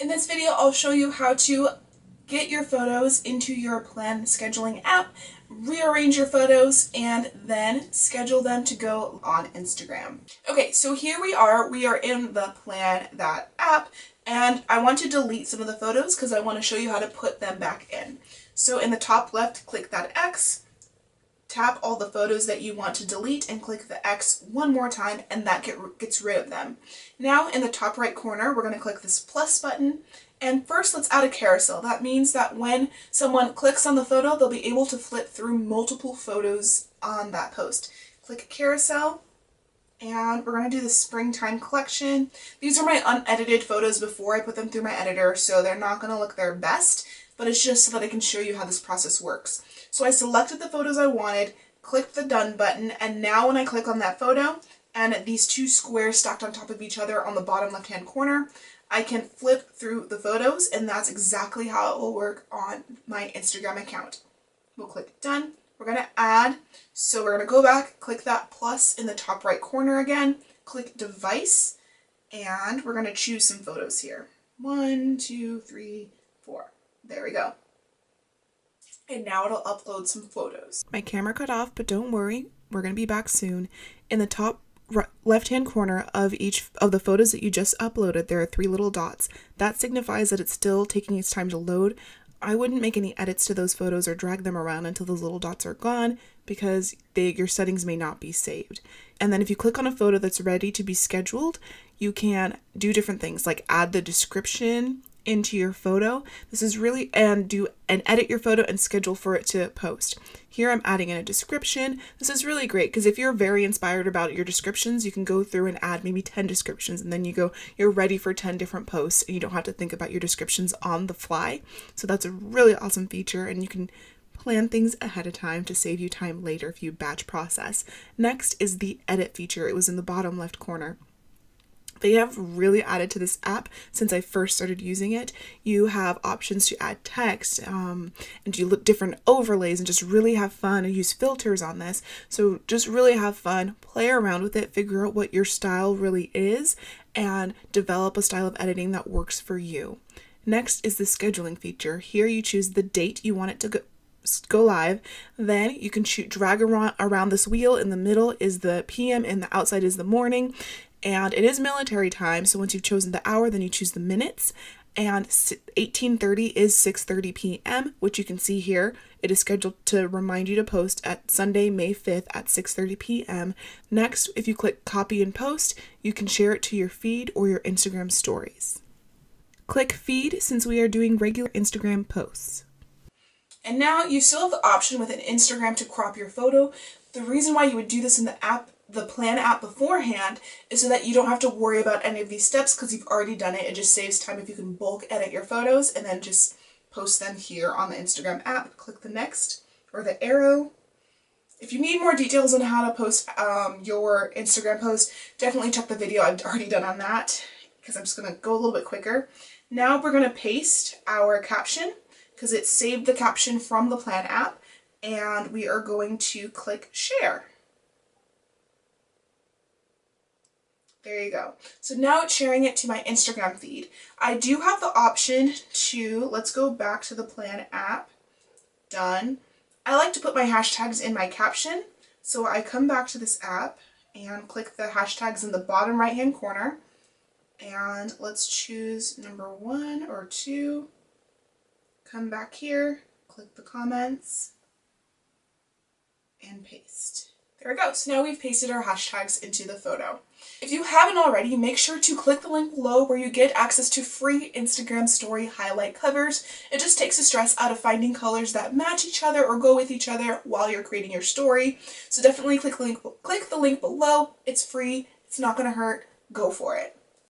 In this video, I'll show you how to get your photos into your Plann scheduling app, rearrange your photos, and then schedule them to go on Instagram. Okay, so here we are in the Plann that app, and I want to delete some of the photos because I want to show you how to put them back in. So in the top left, click that X, tap all the photos that you want to delete and click the X one more time, and that gets rid of them. Now in the top right corner, we're going to click this plus button, and first let's add a carousel. That means that when someone clicks on the photo, they'll be able to flip through multiple photos on that post. Click carousel, and we're going to do the springtime collection. These are my unedited photos before I put them through my editor, so they're not going to look their best, but it's just so that I can show you how this process works. So I selected the photos I wanted, clicked the done button, and now when I click on that photo and these two squares stacked on top of each other on the bottom left hand corner, I can flip through the photos, and that's exactly how it will work on my Instagram account. We'll click done. We're going to add, so we're going to go back, click that plus in the top right corner again, click device, and we're going to choose some photos here. 1, 2, 3, 4. There we go. And now it'll upload some photos. My camera cut off, but don't worry, we're going to be back soon. In the top left-hand corner of each of the photos that you just uploaded, there are 3 little dots. That signifies that it's still taking its time to load. I wouldn't make any edits to those photos or drag them around until those little dots are gone, because your settings may not be saved. And then if you click on a photo that's ready to be scheduled, you can do different things like add the description into your photo. This is really, and edit your photo and schedule for it to post. Here I'm adding in a description. This is really great because if you're very inspired about your descriptions, you can go through and add maybe 10 descriptions, and then you're ready for 10 different posts, and you don't have to think about your descriptions on the fly. So that's a really awesome feature, and you can plan things ahead of time to save you time later if you batch process. Next is the edit feature. It was in the bottom left corner. They have really added to this app since I first started using it. You have options to add text and you look different overlays and just really have fun and use filters on this. So just really have fun, play around with it, figure out what your style really is, and develop a style of editing that works for you. Next is the scheduling feature. Here you choose the date you want it to go live. Then you can drag around this wheel. In the middle is the PM and the outside is the morning. And it is military time, so once you've chosen the hour, then you choose the minutes. And 18:30 is 6:30 p.m., which you can see here. It is scheduled to remind you to post at Sunday, May 5th at 6:30 p.m. Next, if you click copy and post, you can share it to your feed or your Instagram stories. Click feed since we are doing regular Instagram posts. And now you still have the option within Instagram to crop your photo. The reason why you would do this in the Plann app beforehand is so that you don't have to worry about any of these steps because you've already done it. It just saves time if you can bulk edit your photos and then just post them here on the Instagram app. Click the next or the arrow. If you need more details on how to post your Instagram post, definitely check the video I've already done on that because I'm just going to go a little bit quicker. Now we're going to paste our caption because it saved the caption from the Plann app, and we are going to click share. There you go. So now it's sharing it to my Instagram feed. I do have the option to, let's go back to the Plann app. Done. I like to put my hashtags in my caption. So I come back to this app and click the hashtags in the bottom right hand corner. And let's choose number 1 or 2. Come back here, click the comments, and paste. There we go. So now we've pasted our hashtags into the photo. If you haven't already, make sure to click the link below where you get access to free Instagram story highlight covers. It just takes the stress out of finding colors that match each other or go with each other while you're creating your story. So definitely click the link below. It's free. It's not going to hurt. Go for it.